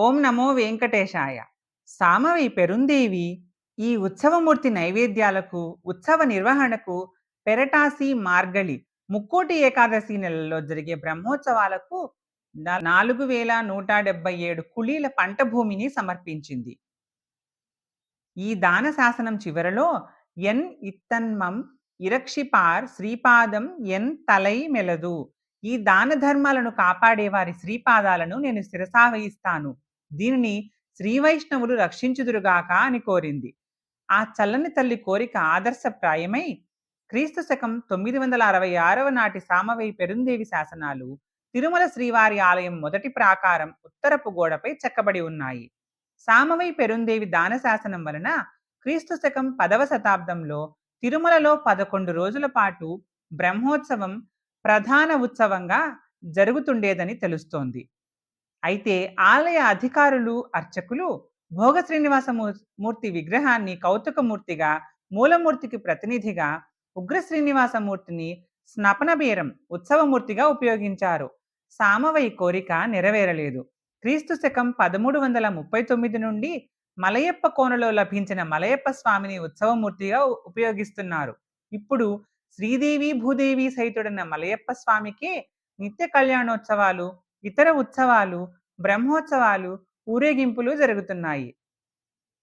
ఓం నమో వెంకటేశాయ. సామవి పెరుందేవి ఈ ఉత్సవమూర్తి నైవేద్యాలకు, ఉత్సవ నిర్వహణకు పెరటాసి, మార్గళి, ముక్కోటి ఏకాదశి నెలల్లో జరిగే బ్రహ్మోత్సవాలకు 4177 కులీల పంట భూమిని సమర్పించింది. ఈ దాన శాసనం చివరలో ఎన్ ఇత్తన్మం ఇరక్షిపార్ శ్రీపాదం ఎన్ తలై మెలదు. ఈ దాన ధర్మాలను కాపాడే వారి శ్రీపాదాలను నేను శిరసావహిస్తాను. దీనిని శ్రీ వైష్ణవులు రక్షించుదురుగాక అని కోరింది. ఆ చల్లని తల్లి కోరిక ఆదర్శప్రాయమై క్రీస్తు శకం 966వ నాటి సామవేయి పెరుందేవి శాసనాలు తిరుమల శ్రీవారి ఆలయం మొదటి ప్రాకారం ఉత్తరపు గోడపై చెక్కబడి ఉన్నాయి. సామవై పెరుందేవి దాన శాసనం వలన క్రీస్తు శకం 10వ శతాబ్దంలో తిరుమలలో 11 రోజుల పాటు బ్రహ్మోత్సవం ప్రధాన ఉత్సవంగా జరుగుతుండేదని తెలుస్తోంది. అయితే ఆలయ అధికారులు, అర్చకులు భోగ శ్రీనివాస మూర్తి విగ్రహాన్ని కౌతుకమూర్తిగా, మూలమూర్తికి ప్రతినిధిగా, ఉగ్ర శ్రీనివాసమూర్తిని స్నపనబీరం ఉత్సవమూర్తిగా ఉపయోగించారు. సామవయి కోరిక నెరవేరలేదు. క్రీస్తు శకం 1339 నుండి మలయప్ప కోనలో లభించిన మలయప్ప స్వామిని ఉత్సవమూర్తిగా ఉపయోగిస్తున్నారు. ఇప్పుడు శ్రీదేవి భూదేవి సహితుడైన మలయప్ప స్వామికి నిత్య కళ్యాణోత్సవాలు, ఇతర ఉత్సవాలు, బ్రహ్మోత్సవాలు, ఊరేగింపులు జరుగుతున్నాయి.